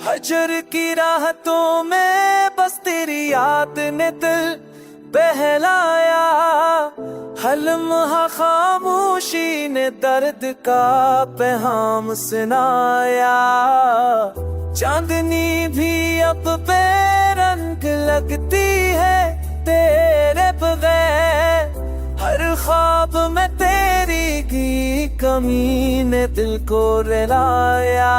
हजर की राहतों में बस तेरी याद ने दिल बहलाया। हलम्हा खामोशी ने दर्द का पैगाम सुनाया। चांदनी भी अब बेरंग लगती है तेरे बगैर। हर ख्वाब में तेरी की कमी ने दिल को रुलाया।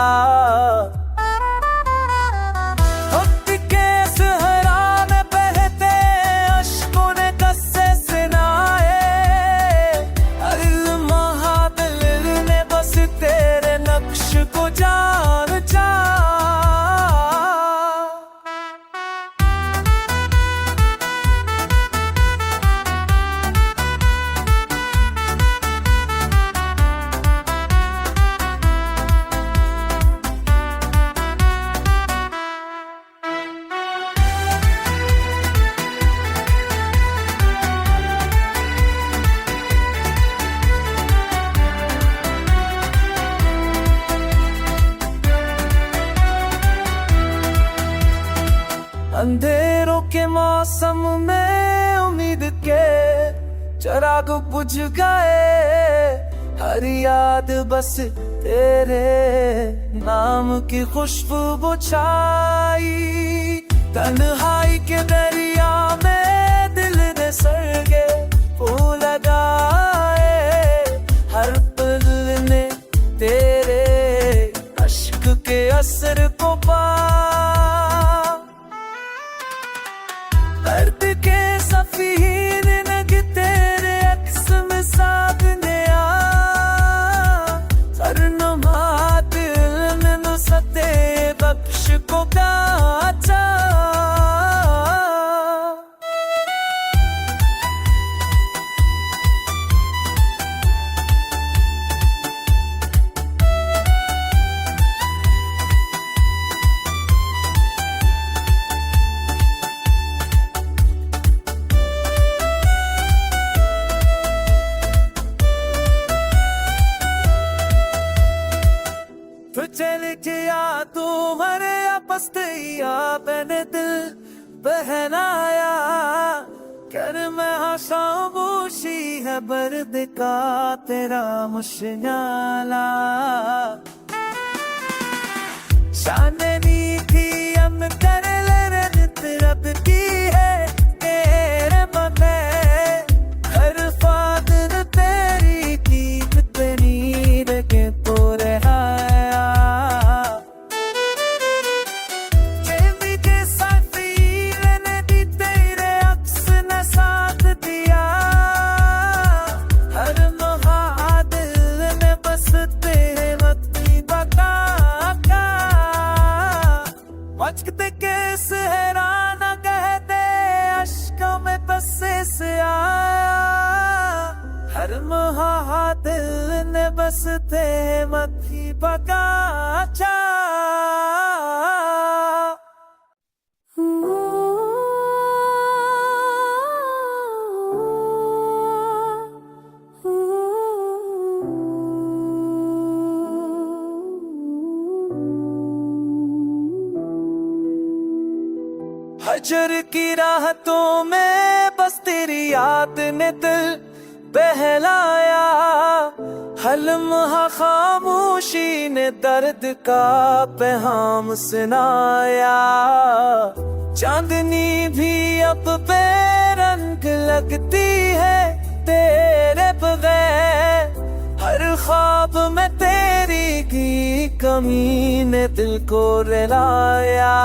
अंधेरों के मौसम में उम्मीद के चिराग बुझ गए। हर याद बस तेरे नाम की खुशबू छाई। तन्हाई के दरिया में दिल ने सरगे फूल लगाए। हर पल ने तेरे अश्क के असर को पा। दर्द के सफीर नग तेरे अक्स में सामने आ। सरनुमा दिल में नुसते बख्श को गाचा। चल गया तू मरे आपस या मैंने दिल बहलाया। कर मैं खामोशी है बर्द का तेरा मुश्किला। चांदनी थी हम कर ले रब की है तेरे मन में। हर फादर तेरी की कितनी रखे पूरे मचकते केस हैराना कहते अश्कों में बसे से आया। हर महा दिल ने बसते मथी बगाचा। हजर की राहतों में बस तेरी याद ने दिल बहलाया। हलम्हा खामोशी ने दर्द का पैगाम सुनाया। चांदनी भी अब बेरंग लगती है तेरे बगैर। हर ख्वाब में तेरी की कमी ने दिल को रुलाया।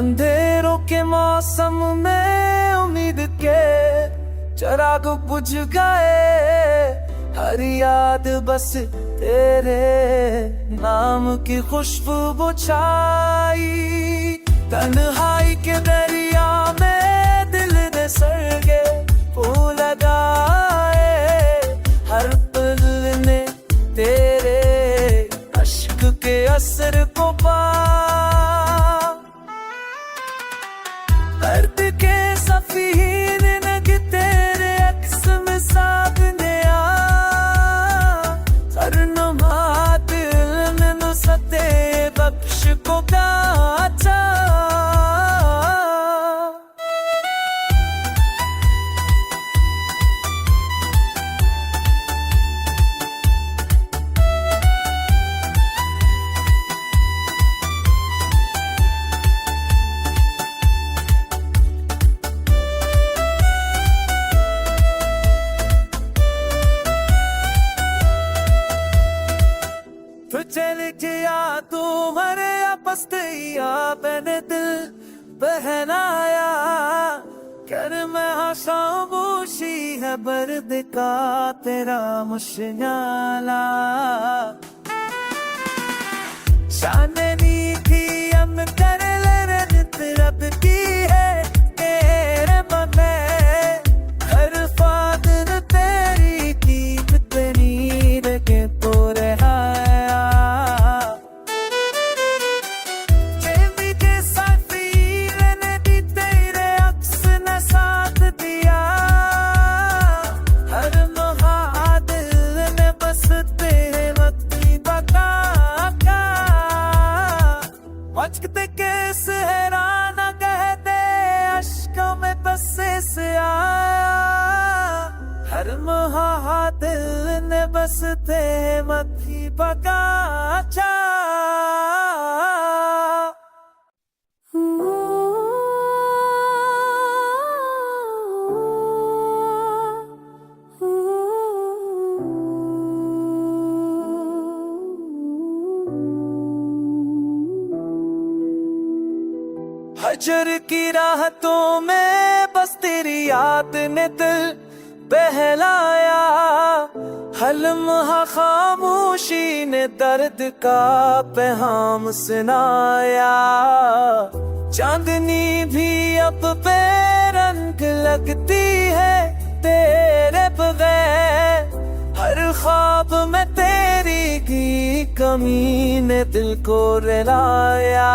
अंधेरों के मौसम में उम्मीद के चिराग बुझ गए, हर याद बस तेरे नाम की खुशबू छाई। तन्हाई के दरिया में दिल ने सरगे फूल लगाए, हर पल ने तेरे अश्क के असर को पा। दर्द के सफीर नग तेरे अक्स में सामने आ, सरनुमा दिल में नुसते बख्श को गाचा। चल गया तू मरे पस्तैया, मैंने दिल पहनाया कर मैं खामोशी है बर्द का तेरा मुश्याला। चांदनी थी हम कर ले रब की है तेरे मन में, हर फादर तेरी दीप तेरी के तोरे मचकते केस हैराना कहते अश्कों में बसे से आया, हर दिल ने बसते मथी बगाचा। हजर की राहतों में बस तेरी याद ने दिल बहलाया, हलमा खामोशी ने दर्द का पैगाम सुनाया। चांदनी भी अब बेरंग लगती है तेरे बगैर, हर ख्वाब में तेरी की कमी ने दिल को रुलाया।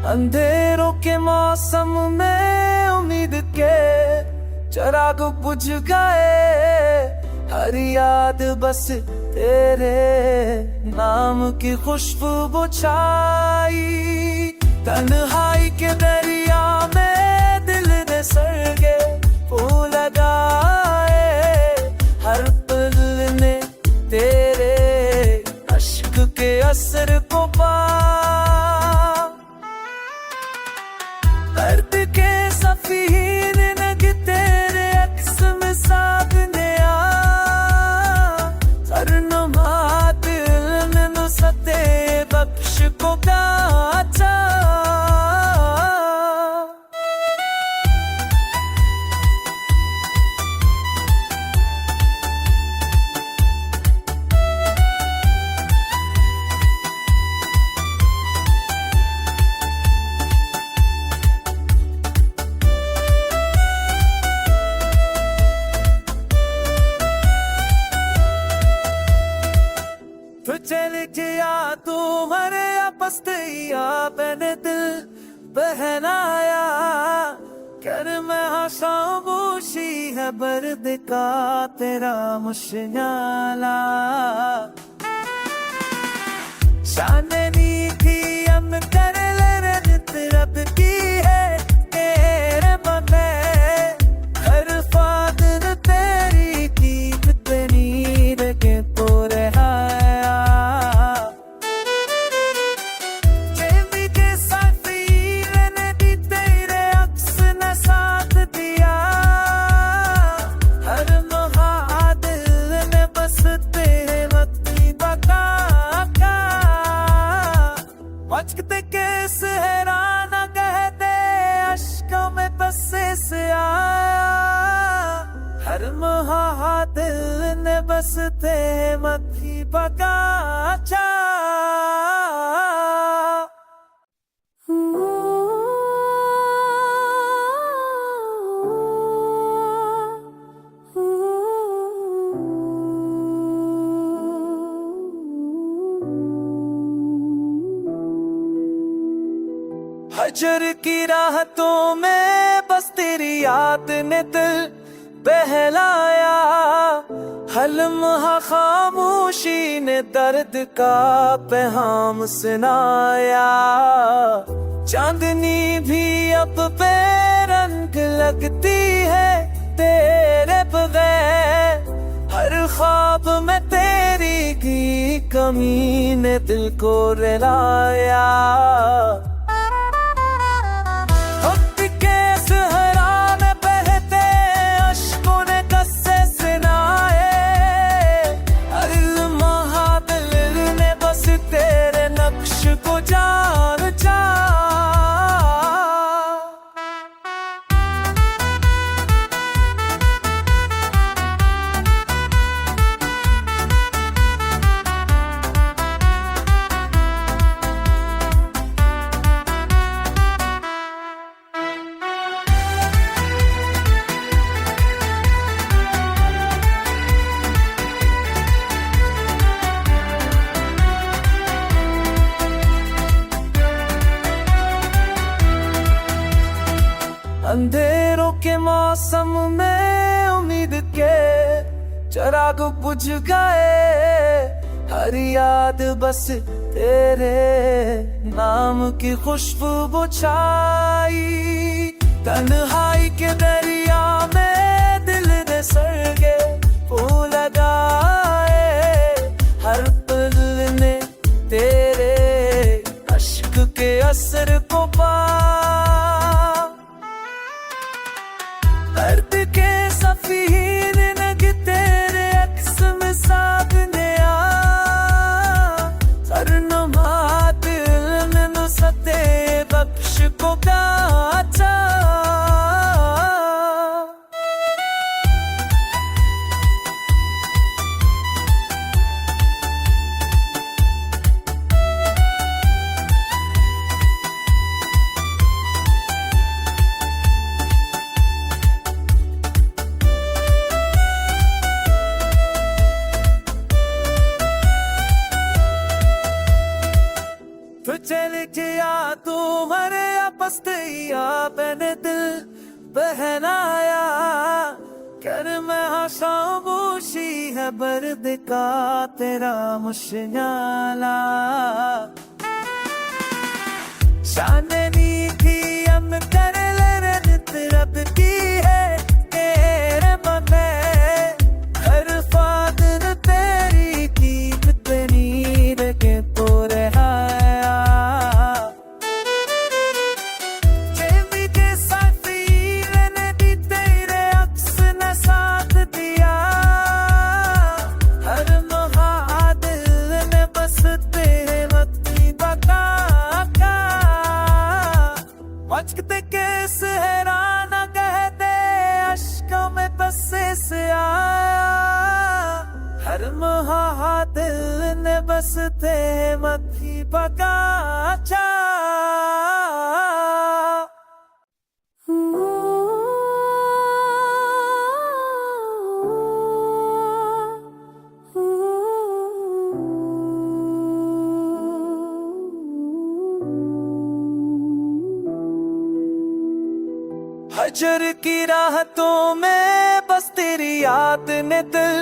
अंधेरों के मौसम में उम्मीद के चिराग बुझ गए, हर याद बस तेरे नाम की खुशबू छाई। तन्हाई के दरिया में दिल ने सरगे फूल लगाए, हर पल ने तेरे अश्क के असर को पा। दर्द के सफीर नग तेरे अक्स में सामने आ, सरनुमा दिल में नुसते बख्श को गाचा। चल गया तुम्हारे पस्तिया मैंने दिल पहनाया कर मैं खामोशी है बर्द का तेरा मुश्याला चांदनी थी हम कर ले रब की है तेरे मन हर फादर तेरी की नीर के पूरे आया जेबी के साथी मैंने दी तेरे अक्स ने साथ दिया हर महादिल ने बस तेरे मती बका मचकते केस हैराना कहते अश्कों में बसे से आया हर महादिल ने बसते मथी बगाचा हजर की राहतों में बस तेरी याद ने दिल बहलाया हलम खामोशी ने दर्द का पैगाम सुनाया चांदनी भी अब बेरंग लगती है तेरे बगैर हर ख्वाब में तेरी की कमी ने दिल को रुलाया अंधेरों के मौसम में उम्मीद के चिराग बुझ गए हर याद बस तेरे नाम की खुशबू छाई तन्हाई के दरिया में दिल ने सरगे फूल लगाए हर पल ने तेरे अश्क के असर को पा दर्द के सफीर नग तेरे अक्स में साधने सरनुमा दिल में नुसते बख्श को गाचा चल गया तुम्हारे पस्तिया मैंने दिल पहनाया कर मैं खामोशी है बर्द का तेरा मुश्याला चांदनी थी हम कर ले रब की है तेरे मन हर फादर तेरी की नीर के पूरे मचकते केस हैराना कहते अश्कों में बसे से आया हर महादिल ने बसते मथी बगाचा हजर की राहतों में बस तेरी याद ने दिल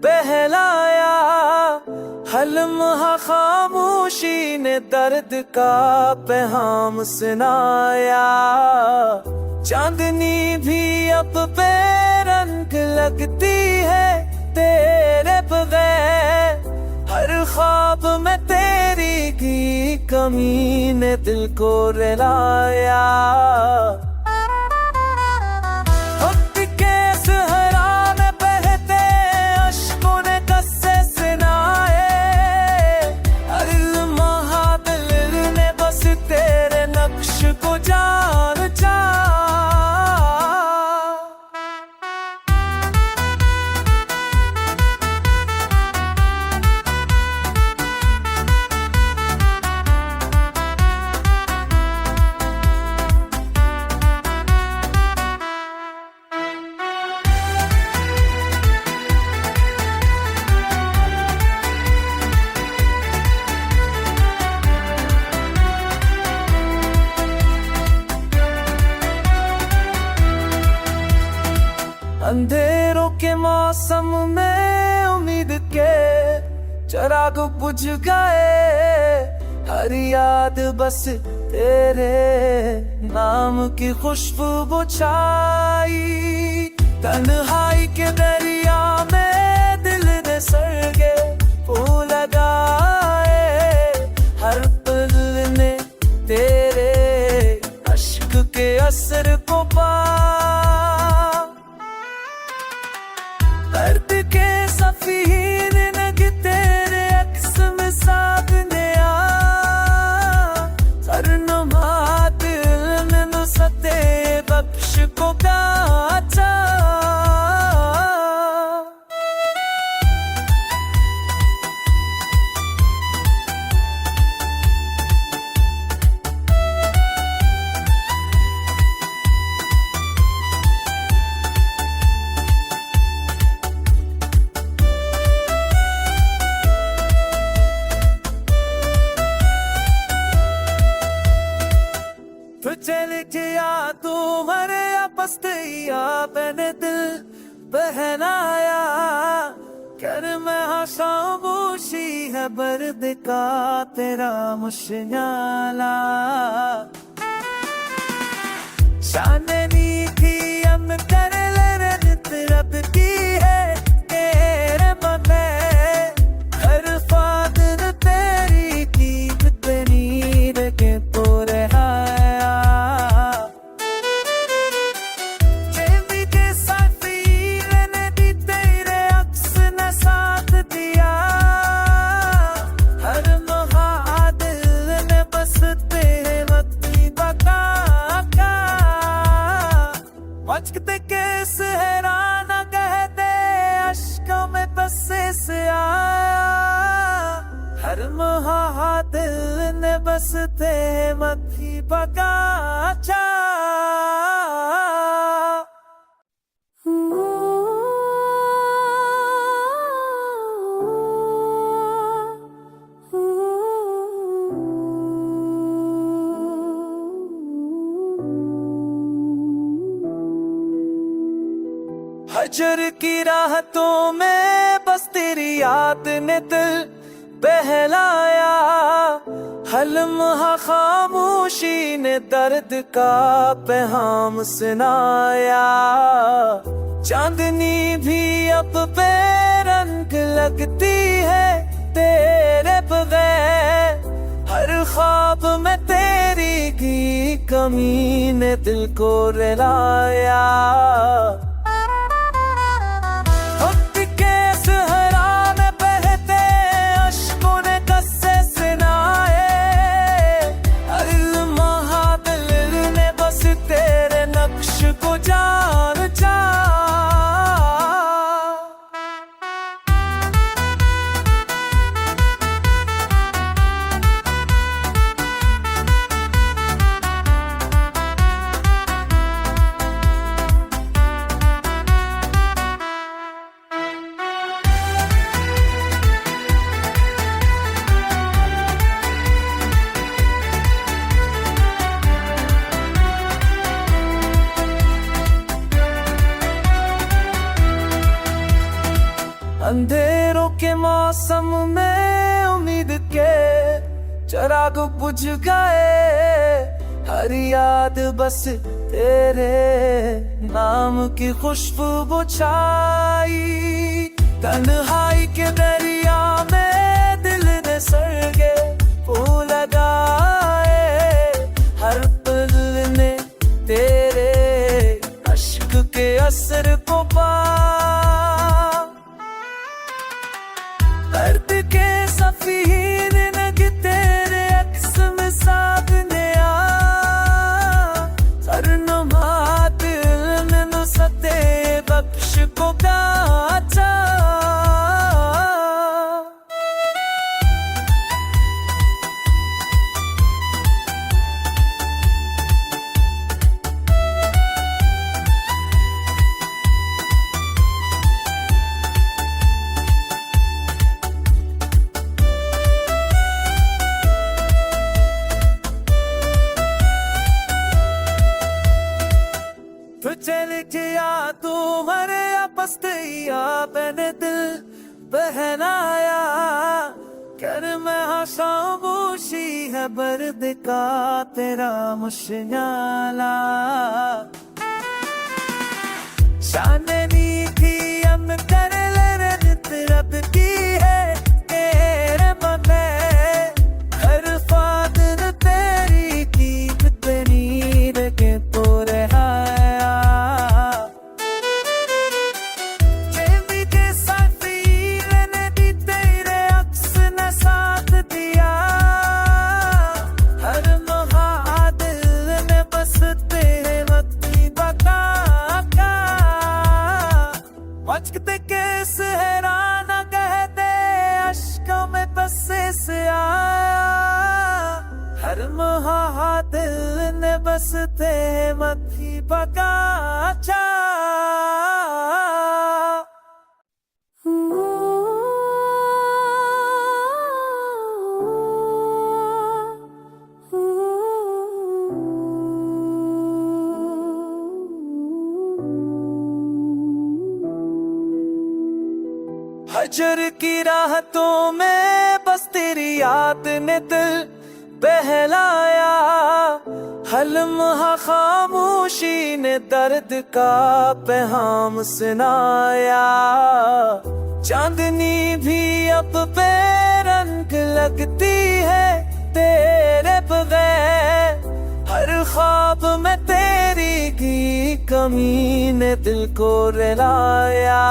बहलाया, हर लम्हा खामोशी ने दर्द का पैगाम सुनाया। चांदनी भी अब बेरंग लगती है तेरे बगैर, हर ख्वाब में तेरी की कमी ने दिल को रुलाया। वक्त के सहरा में बहते अश्कों ने कस्से सुनाए, हर लम्हा दिल ने बस तेरे नक्श को जान चाहा। अंधेरों के मौसम में उम्मीद के चिराग बुझ गए, हर याद बस तेरे नाम की खुशबू छाई। तन्हाई के दरिया में दिल ने सरगे फूल लगाए, हर पल ने तेरे अश्क के असर को पा। दर्द के सफीर नग तेरे अक्स में सामने आ, सरनुमा दिल ने नुसते बख्श को गाचा। चल गया तू मरे पस्तैया, मैंने दिल बहलाया, कर मैं खामोशी है बर्द का तेरा मुश्किला। चांदनी थी हम कर ले रब की है तेरे बने, हर फादर तेरी की नीर के पूरे मचकते के सहराना कहते अश्कों में बसे से आया, हर महा दिल ने बसते मथी बगाचा। हजर की राहतों में बस तेरी याद ने दिल बहलाया, हर लम्हा खामोशी ने दर्द का पैगाम सुनाया। चांदनी भी अब बेरंग लगती है तेरे बगैर, हर ख्वाब में तेरी की कमी ने दिल को रुलाया। को जान चाहा। अंधेरों के मौसम में उम्मीद के चिराग बुझ गए, हर याद बस तेरे नाम की खुशबू छाई। तन्हाई के दरिया में दिल ने सरगे फूल लगाए, हर पल ने तेरे अश्क के असर को पा। दर्द के सफीर नग तेरे अक्स में सामने आ, सरनुमा दिल में नुसते बख्श को गाचा। तो चल गया तू मरे पस्तैया, मैंने दिल बहलाया कर मैं खामोशी है बर्द का तेरा मुश्किला। चांदनी थी हम कर ले रब की है तेरे बने, हर फादर तेरी की नीर के तोरे मचकते केस हैरान कहते अश्कों में बसे से आया, हर दिल ने बसते मथी बगाचा। हजर की राहतों में बस तेरी याद ने दिल बहलाया, हलम्हा खामोशी ने दर्द का पैगाम सुनाया। चांदनी भी अब बेरंग लगती है तेरे बगैर, हर ख्वाब में तेरी की कमी ने दिल को रुलाया।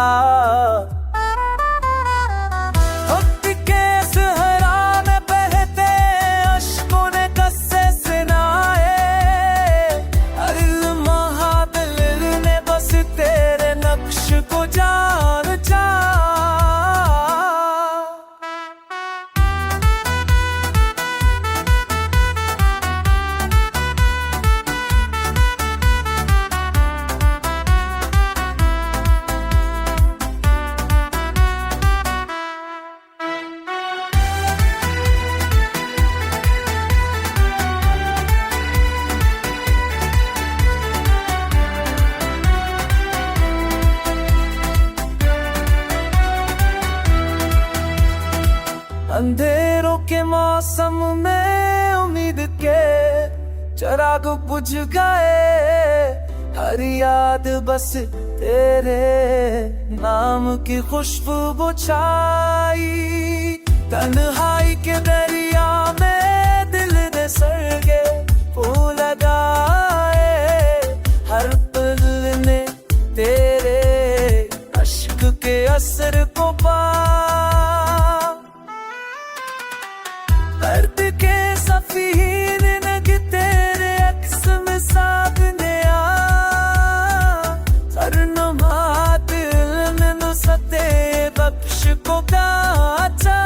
अंधेरों के मौसम में उम्मीद के चिराग बुझ गए, हर याद बस तेरे नाम की खुशबू छाई। तन्हाई के दरिया में दिल ने सरगे फूल लगाए, हर पल ने तेरे अश्क के असर को पा। दर्द के सफीर नग तेरे अक्स में सामने आ, सरनुमा दिल में नुसते बख्श को गाचा।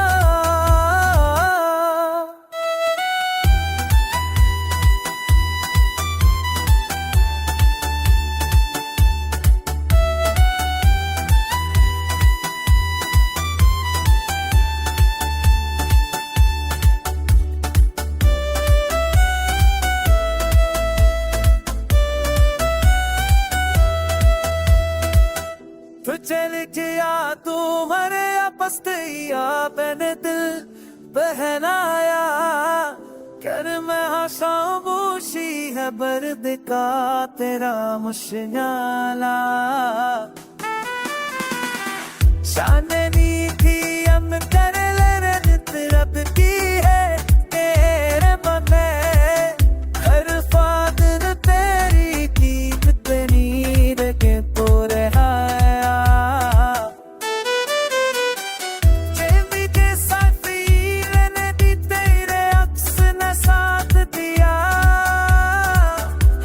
तो चल गया तू मरे बस तेरी मैंने दिल पहनाया। कर मैं खामोशी है बर्द का तेरा मुश्किला। चांदनी थी हम कर ले रब की है तेरे मन में। हर फादर तेरी की नीर के पूरे आया। जेबी के सफीर ने दी तेरे अक्स ने साथ दिया।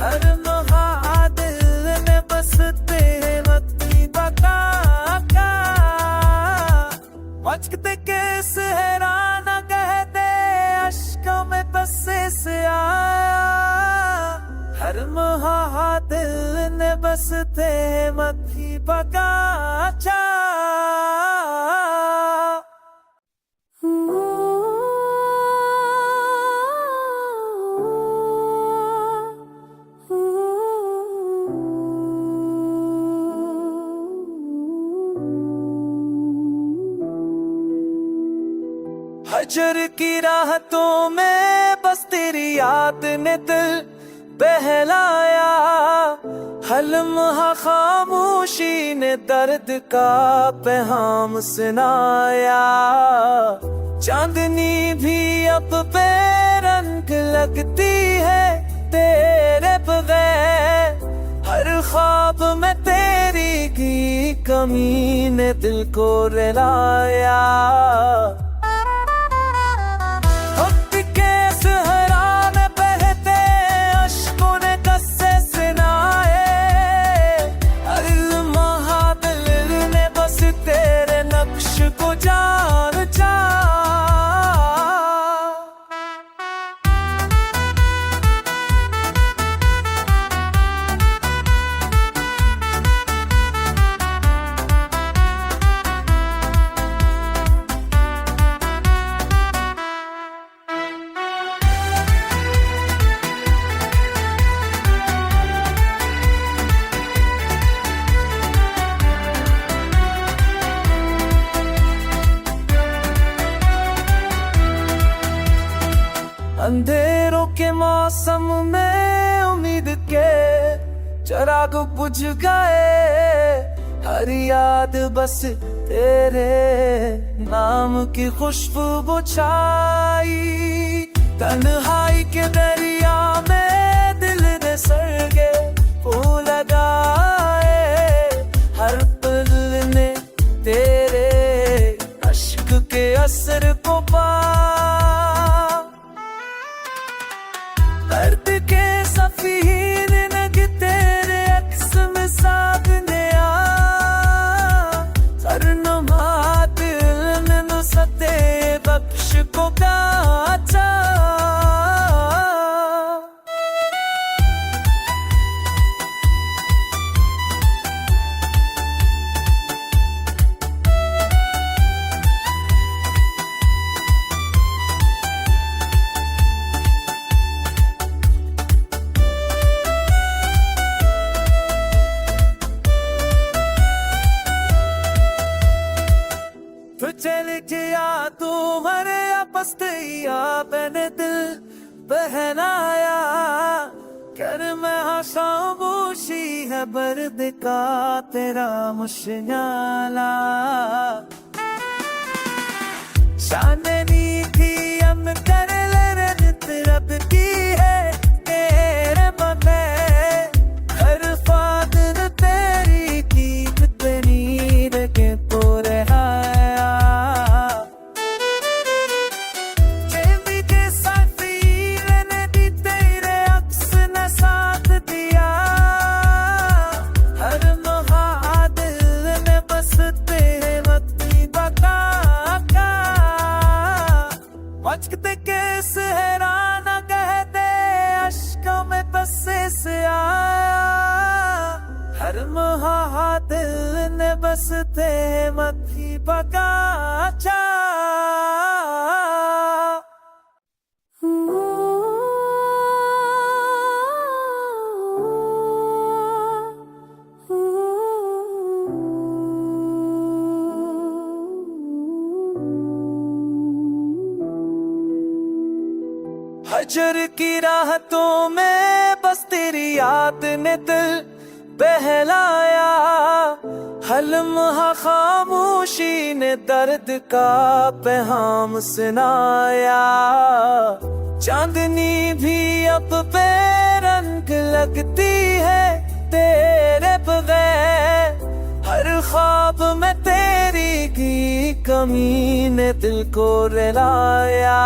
हर महादिल ने बस तेरे वक्ती बका। मचकते केस हैराना कहते अश्कों में बसे से आया। हर महादिल ने बसते मथी बकाचा। हजर की राहतों में बस तेरी याद ने दिल बहलाया। हलम खामोशी ने दर्द का पैगाम सुनाया। चांदनी भी अब बेरंग लगती है तेरे बगैर। हर ख्वाब में तेरी की कमी ने दिल को रुलाया। अंधेरों के मौसम में उम्मीद के चिराग बुझ गए। हर याद बस तेरे नाम की खुशबू छाई। तन्हाई के दरिया में दिल ने सरगे फूल लगाए। हर पल ने तेरे अश्क के असर को पा। दर्द के सफीर नग तेरे अक्स में सामने आ। सरनुमा दिल ने नुसते बख्श को काचा। चल गया तू मरे आपस तेरा मैंने दिल पहनाया। कर मैं खामोशी है बर्द का तेरा मुश्किला। चांदनी थी हम कर ले रब की है तेरे मन में। हर फादर तेरी की नीर के पूरे आया। जेबी के सफीर ने दी तेरे अक्स ने साथ दिया। हर महादिल ने बस तेरे वक्ती बका। मचकते केस हैराना कहते अश्कों में बसे से आया। हर महादिल ने बसते मथी बकाचा। हजर की राहतों में बस तेरी याद ने दिल बहलाया, हर लम्हा खामोशी ने दर्द का पैगाम सुनाया। चांदनी भी अब बेरंग लगती है तेरे बगैर, हर ख्वाब में तेरी की कमी ने दिल को रुलाया।